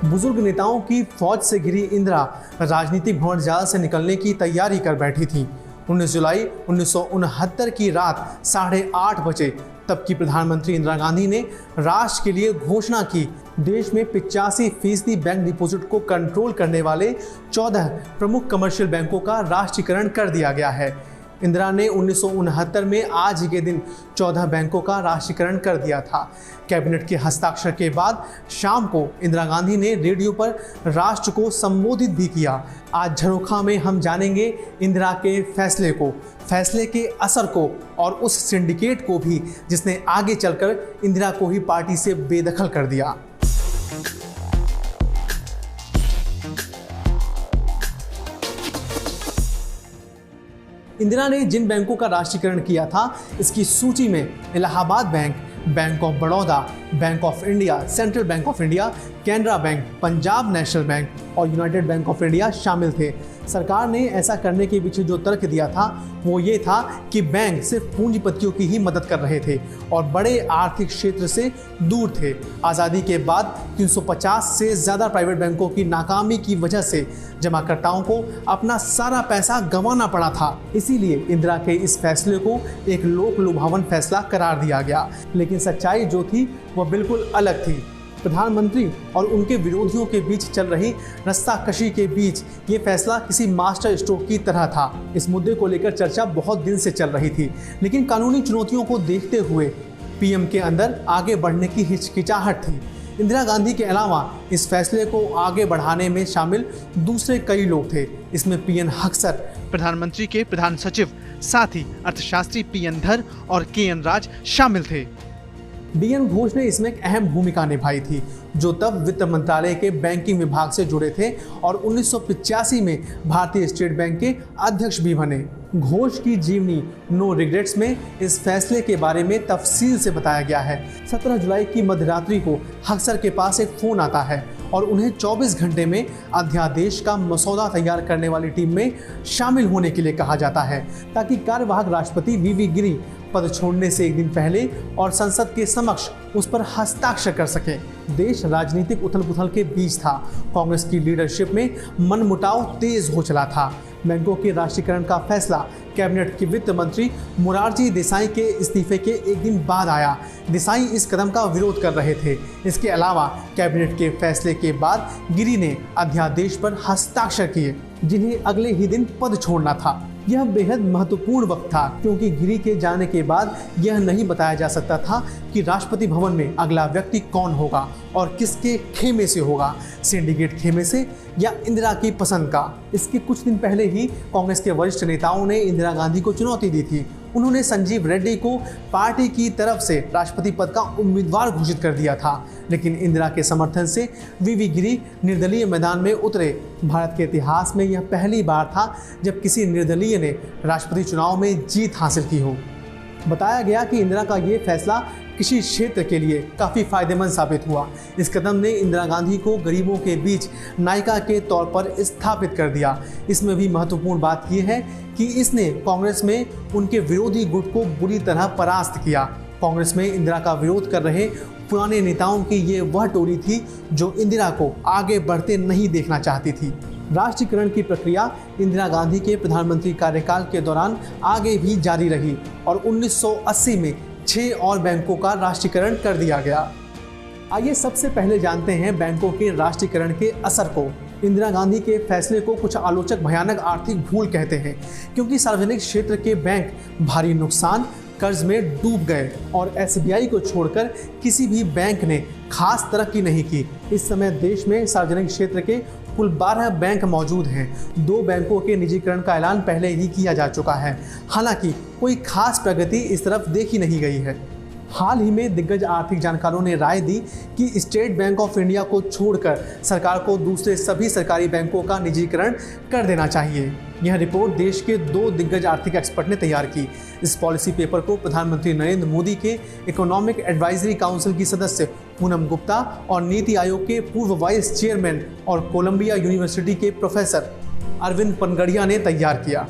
बुजुर्ग नेताओं की फौज से घिरी इंदिरा राजनीतिक भंवरजाल से निकलने की तैयारी कर बैठी थी। 19 जुलाई 1969 की रात 8:30 बजे तब की प्रधानमंत्री इंदिरा गांधी ने राष्ट्र के लिए घोषणा की। देश में 85% बैंक डिपॉजिट को कंट्रोल करने वाले 14 प्रमुख कमर्शियल बैंकों का राष्ट्रीयकरण कर दिया गया है। इंदिरा ने 1969 में आज ही के दिन 14 बैंकों का राष्ट्रीयकरण कर दिया था। कैबिनेट के हस्ताक्षर के बाद शाम को इंदिरा गांधी ने रेडियो पर राष्ट्र को संबोधित भी किया। आज झरोखा में हम जानेंगे इंदिरा के फैसले के असर को और उस सिंडिकेट को भी जिसने आगे चलकर इंदिरा को ही पार्टी से बेदखल कर दिया। इंदिरा ने जिन बैंकों का राष्ट्रीयकरण किया था, इसकी सूची में Allahabad bank, bank of Baroda, bank of India, central bank of India, Canara bank, Punjab national bank और यूनाइटेड बैंक ऑफ इंडिया शामिल थे। सरकार ने ऐसा करने के पीछे जो तर्क दिया था वो ये था कि बैंक सिर्फ पूंजीपतियों की ही मदद कर रहे थे और बड़े आर्थिक क्षेत्र से दूर थे। आज़ादी के बाद 350 से ज़्यादा प्राइवेट बैंकों की नाकामी की वजह से जमाकर्ताओं को अपना सारा पैसा गंवाना पड़ा था। इसीलिए इंदिरा के इस फैसले को एक लोक लुभावन फैसला करार दिया गया, लेकिन सच्चाई जो थी वह बिल्कुल अलग थी। प्रधानमंत्री और उनके विरोधियों के बीच चल रही रस्साकशी के बीच ये फैसला किसी मास्टर स्ट्रोक की तरह था। इस मुद्दे को लेकर चर्चा बहुत दिन से चल रही थी, लेकिन कानूनी चुनौतियों को देखते हुए पीएम के अंदर आगे बढ़ने की हिचकिचाहट थी। इंदिरा गांधी के अलावा इस फैसले को आगे बढ़ाने में शामिल दूसरे कई लोग थे। इसमें पीएन हक्सर, प्रधानमंत्री के प्रधान सचिव, साथ ही अर्थशास्त्री पीएन धर और केएन राज शामिल थे। डीएन घोष ने इसमें एक अहम भूमिका निभाई थी, जो तब वित्त मंत्रालय के बैंकिंग विभाग से जुड़े थे और 1985 में भारतीय स्टेट बैंक के अध्यक्ष भी बने। घोष की जीवनी नो रिग्रेट्स में इस फैसले के बारे में तफसील से बताया गया है। 17 जुलाई की मध्यरात्रि को हक्सर के पास एक फ़ोन आता है और उन्हें 24 घंटे में अध्यादेश का मसौदा तैयार करने वाली टीम में शामिल होने के लिए कहा जाता है, ताकि कार्यवाहक राष्ट्रपति वीवी गिरी पद छोड़ने से एक दिन पहले और संसद के समक्ष उस पर हस्ताक्षर कर सके। देश राजनीतिक उथल-पुथल के बीच था। कांग्रेस की लीडरशिप में मनमुटाव तेज हो चला था। बैंकों के राष्ट्रीयकरण का फैसला कैबिनेट के वित्त मंत्री मोरारजी देसाई के इस्तीफे के एक दिन बाद आया। देसाई इस कदम का विरोध कर रहे थे। इसके अलावा कैबिनेट के फैसले के बाद गिरी ने अध्यादेश पर हस्ताक्षर किए, जिन्हें अगले ही दिन पद छोड़ना था। यह बेहद महत्वपूर्ण वक्त था, क्योंकि गिरी के जाने के बाद यह नहीं बताया जा सकता था कि राष्ट्रपति भवन में अगला व्यक्ति कौन होगा और किसके खेमे से होगा, सिंडिकेट खेमे से या इंदिरा की पसंद का। इसके कुछ दिन पहले ही कांग्रेस के वरिष्ठ नेताओं ने इंदिरा गांधी को चुनौती दी थी। उन्होंने संजीव रेड्डी को पार्टी की तरफ से राष्ट्रपति पद का उम्मीदवार घोषित कर दिया था, लेकिन इंदिरा के समर्थन से वीवी गिरी निर्दलीय मैदान में उतरे। भारत के इतिहास में यह पहली बार था जब किसी निर्दलीय ने राष्ट्रपति चुनाव में जीत हासिल की हो। बताया गया कि इंदिरा का ये फैसला किसी क्षेत्र के लिए काफ़ी फायदेमंद साबित हुआ। इस कदम ने इंदिरा गांधी को गरीबों के बीच नायिका के तौर पर स्थापित कर दिया। इसमें भी महत्वपूर्ण बात यह है कि इसने कांग्रेस में उनके विरोधी गुट को बुरी तरह परास्त किया। कांग्रेस में इंदिरा का विरोध कर रहे पुराने नेताओं की ये वह टोली थी जो इंदिरा को आगे बढ़ते नहीं देखना चाहती थी। राष्ट्रीयकरण की प्रक्रिया इंदिरा गांधी के प्रधानमंत्री कार्यकाल के दौरान आगे भी जारी रही और 1980 में 6 और बैंकों का राष्ट्रीयकरण कर दिया गया। आइए सबसे पहले जानते हैं बैंकों के राष्ट्रीयकरण के असर को। इंदिरा गांधी के फैसले को कुछ आलोचक भयानक आर्थिक भूल कहते हैं, क्योंकि सार्वजनिक क्षेत्र के बैंक भारी नुकसान, कर्ज में डूब गए और एसबीआई को छोड़कर किसी भी बैंक ने खास तरक्की नहीं की। इस समय देश में सार्वजनिक क्षेत्र के कुल 12 बैंक मौजूद हैं। 2 बैंकों के निजीकरण का ऐलान पहले ही किया जा चुका है। हालांकि कोई खास प्रगति इस तरफ देखी नहीं गई है। हाल ही में दिग्गज आर्थिक जानकारों ने राय दी कि स्टेट बैंक ऑफ इंडिया को छोड़कर सरकार को दूसरे सभी सरकारी बैंकों का निजीकरण कर देना चाहिए। यह रिपोर्ट देश के 2 दिग्गज आर्थिक एक्सपर्ट ने तैयार की। इस पॉलिसी पेपर को प्रधानमंत्री नरेंद्र मोदी के इकोनॉमिक एडवाइजरी काउंसिल की सदस्य पूनम गुप्ता और नीति आयोग के पूर्व वाइस चेयरमैन और कोलंबिया यूनिवर्सिटी के प्रोफेसर अरविंद पनगड़िया ने तैयार किया।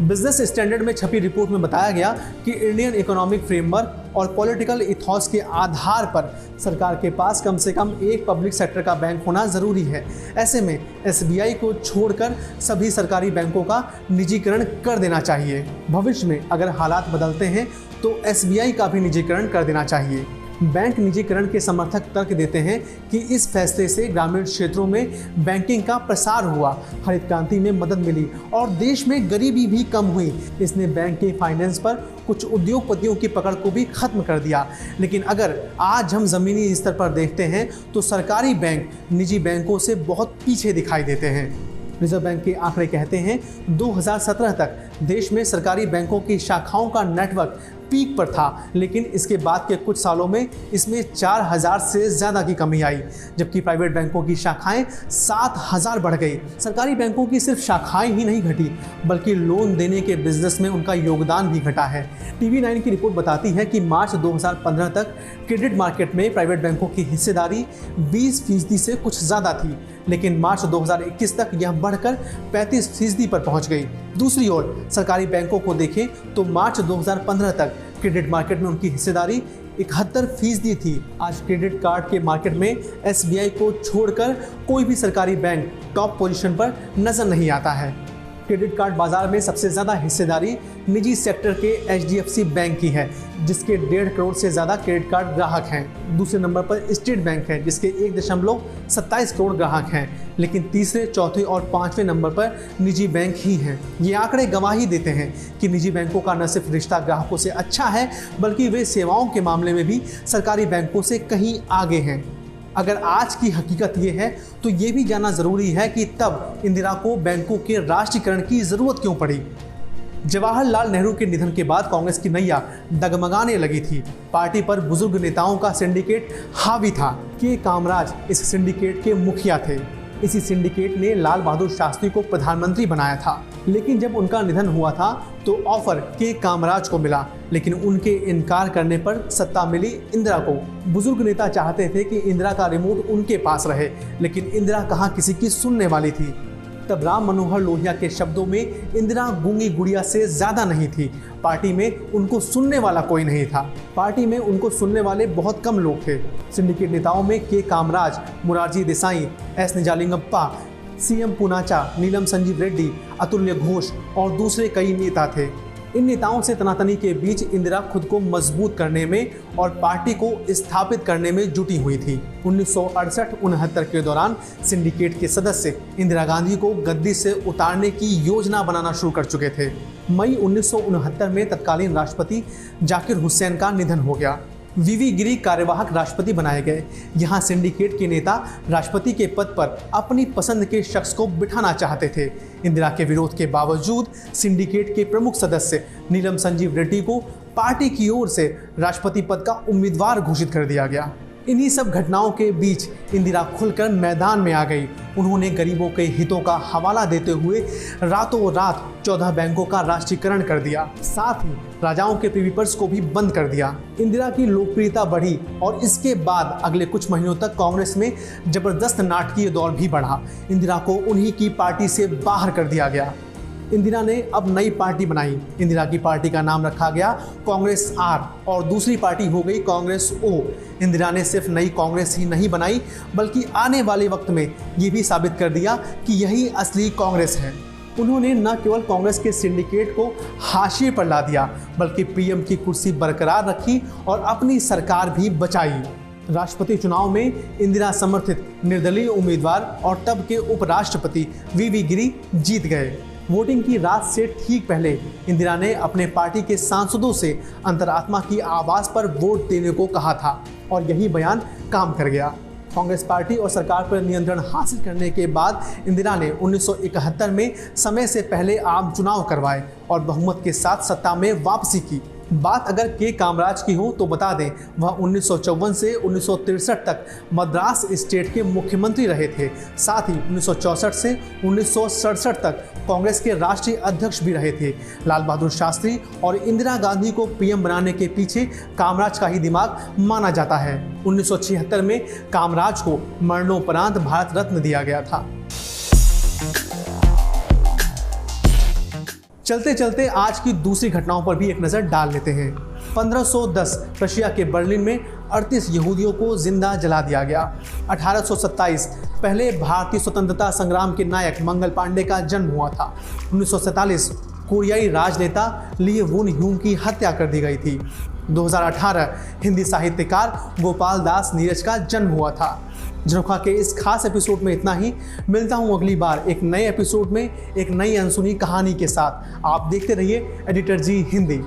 बिजनेस स्टैंडर्ड में छपी रिपोर्ट में बताया गया कि इंडियन इकोनॉमिक फ्रेमवर्क और पॉलिटिकल इथॉस के आधार पर सरकार के पास कम से कम एक पब्लिक सेक्टर का बैंक होना ज़रूरी है। ऐसे में एसबीआई को छोड़कर सभी सरकारी बैंकों का निजीकरण कर देना चाहिए। भविष्य में अगर हालात बदलते हैं तो एसबीआई का भी निजीकरण कर देना चाहिए। बैंक निजीकरण के समर्थक तर्क देते हैं कि इस फैसले से ग्रामीण क्षेत्रों में बैंकिंग का प्रसार हुआ, हरित क्रांति में मदद मिली और देश में गरीबी भी कम हुई। इसने बैंक के फाइनेंस पर कुछ उद्योगपतियों की पकड़ को भी खत्म कर दिया। लेकिन अगर आज हम ज़मीनी स्तर पर देखते हैं तो सरकारी बैंक निजी बैंकों से बहुत पीछे दिखाई देते हैं। रिजर्व बैंक के आंकड़े कहते हैं 2017 तक देश में सरकारी बैंकों की शाखाओं का नेटवर्क पीक पर था, लेकिन इसके बाद के कुछ सालों में इसमें 4000 से ज़्यादा की कमी आई, जबकि प्राइवेट बैंकों की शाखाएं 7000 बढ़ गई। सरकारी बैंकों की सिर्फ शाखाएं ही नहीं घटी, बल्कि लोन देने के बिजनेस में उनका योगदान भी घटा है। TV9 की रिपोर्ट बताती है कि मार्च 2015 तक क्रेडिट मार्केट में प्राइवेट बैंकों की हिस्सेदारी 20% से कुछ ज़्यादा थी, लेकिन मार्च 2021 तक यह बढ़कर 35% पर पहुंच गई। दूसरी ओर सरकारी बैंकों को देखें तो मार्च 2015 तक क्रेडिट मार्केट में उनकी हिस्सेदारी 71% थी। आज क्रेडिट कार्ड के मार्केट में एसबीआई को छोड़कर कोई भी सरकारी बैंक टॉप पोजीशन पर नजर नहीं आता है। क्रेडिट कार्ड बाजार में सबसे ज़्यादा हिस्सेदारी निजी सेक्टर के एचडीएफसी बैंक की है, जिसके 1.5 करोड़ से ज़्यादा क्रेडिट कार्ड ग्राहक हैं। दूसरे नंबर पर स्टेट बैंक है, जिसके 1.27 करोड़ ग्राहक हैं। लेकिन तीसरे, चौथे और पांचवें नंबर पर निजी बैंक ही हैं। ये आंकड़े गवाही देते हैं कि निजी बैंकों का न सिर्फ रिश्ता ग्राहकों से अच्छा है, बल्कि वे सेवाओं के मामले में भी सरकारी बैंकों से कहीं आगे हैं। अगर आज की हकीकत ये है तो ये भी जानना ज़रूरी है कि तब इंदिरा को बैंकों के राष्ट्रीयकरण की ज़रूरत क्यों पड़ी। जवाहरलाल नेहरू के निधन के बाद कांग्रेस की नैया डगमगाने लगी थी। पार्टी पर बुजुर्ग नेताओं का सिंडिकेट हावी था। के कामराज इस सिंडिकेट के मुखिया थे। इसी सिंडिकेट ने लाल बहादुर शास्त्री को प्रधानमंत्री बनाया था, लेकिन जब उनका निधन हुआ था तो ऑफर के कामराज को मिला, लेकिन उनके इनकार करने पर सत्ता मिली इंदिरा को। बुजुर्ग नेता चाहते थे कि इंदिरा का रिमोट उनके पास रहे, लेकिन इंदिरा कहाँ किसी की सुनने वाली थी। तब राम मनोहर लोहिया के शब्दों में इंदिरा गूंगी गुड़िया से ज़्यादा नहीं थी। पार्टी में उनको सुनने वाला कोई नहीं था। पार्टी में उनको सुनने वाले बहुत कम लोग थे। सिंडिकेट नेताओं में के कामराज, मुरारजी देसाई, एस निजालिंगप्पा, सीएम पूनाचा, नीलम संजीव रेड्डी, अतुल्य घोष और दूसरे कई नेता थे। इन नेताओं से तनातनी के बीच इंदिरा खुद को मजबूत करने में और पार्टी को स्थापित करने में जुटी हुई थी। 1968-69 के दौरान सिंडिकेट के सदस्य इंदिरा गांधी को गद्दी से उतारने की योजना बनाना शुरू कर चुके थे। मई 1969 में तत्कालीन राष्ट्रपति जाकिर हुसैन का निधन हो गया। वीवी गिरी कार्यवाहक राष्ट्रपति बनाए गए। यहाँ सिंडिकेट के नेता राष्ट्रपति के पद पर अपनी पसंद के शख्स को बिठाना चाहते थे। इंदिरा के विरोध के बावजूद सिंडिकेट के प्रमुख सदस्य नीलम संजीव रेड्डी को पार्टी की ओर से राष्ट्रपति पद का उम्मीदवार घोषित कर दिया गया। इन्हीं सब घटनाओं के बीच इंदिरा खुलकर मैदान में आ गई। उन्होंने गरीबों के हितों का हवाला देते हुए रातों रात 14 बैंकों का राष्ट्रीयकरण कर दिया। साथ ही राजाओं के प्रीवी पर्स को भी बंद कर दिया। इंदिरा की लोकप्रियता बढ़ी और इसके बाद अगले कुछ महीनों तक कांग्रेस में जबरदस्त नाटकीय दौर भी बढ़ा। इंदिरा को उन्हीं की पार्टी से बाहर कर दिया गया। इंदिरा ने अब नई पार्टी बनाई। इंदिरा की पार्टी का नाम रखा गया कांग्रेस आर और दूसरी पार्टी हो गई कांग्रेस ओ। इंदिरा ने सिर्फ नई कांग्रेस ही नहीं बनाई, बल्कि आने वाले वक्त में ये भी साबित कर दिया कि यही असली कांग्रेस है। उन्होंने न केवल कांग्रेस के सिंडिकेट को हाशिए पर ला दिया, बल्कि पीएम की कुर्सी बरकरार रखी और अपनी सरकार भी बचाई। राष्ट्रपति चुनाव में इंदिरा समर्थित निर्दलीय उम्मीदवार और तब के उपराष्ट्रपति वीवी गिरी जीत गए। वोटिंग की रात से ठीक पहले इंदिरा ने अपने पार्टी के सांसदों से अंतरात्मा की आवाज़ पर वोट देने को कहा था और यही बयान काम कर गया। कांग्रेस पार्टी और सरकार पर नियंत्रण हासिल करने के बाद इंदिरा ने 1971 में समय से पहले आम चुनाव करवाए और बहुमत के साथ सत्ता में वापसी की। बात अगर के कामराज की हो तो बता दें, वह 1954 से 1963 तक मद्रास स्टेट के मुख्यमंत्री रहे थे। साथ ही 1964 से 1967 तक कांग्रेस के राष्ट्रीय अध्यक्ष भी रहे थे। लाल बहादुर शास्त्री और इंदिरा गांधी को पीएम बनाने के पीछे कामराज का ही दिमाग माना जाता है। 1976 में कामराज को मरणोपरांत भारत रत्न दिया गया था। चलते चलते आज की दूसरी घटनाओं पर भी एक नज़र डाल लेते हैं। 1510 रशिया के बर्लिन में 38 यहूदियों को जिंदा जला दिया गया। 1827 पहले भारतीय स्वतंत्रता संग्राम के नायक मंगल पांडे का जन्म हुआ था। 1947 कोरियाई राजनेता ली वुन ह्यूम की हत्या कर दी गई थी। 2018 हिंदी साहित्यकार गोपाल दास नीरज का जन्म हुआ था। झरोखा के इस खास एपिसोड में इतना ही। मिलता हूं अगली बार एक नए एपिसोड में एक नई अनसुनी कहानी के साथ। आप देखते रहिए एडिटर जी हिंदी।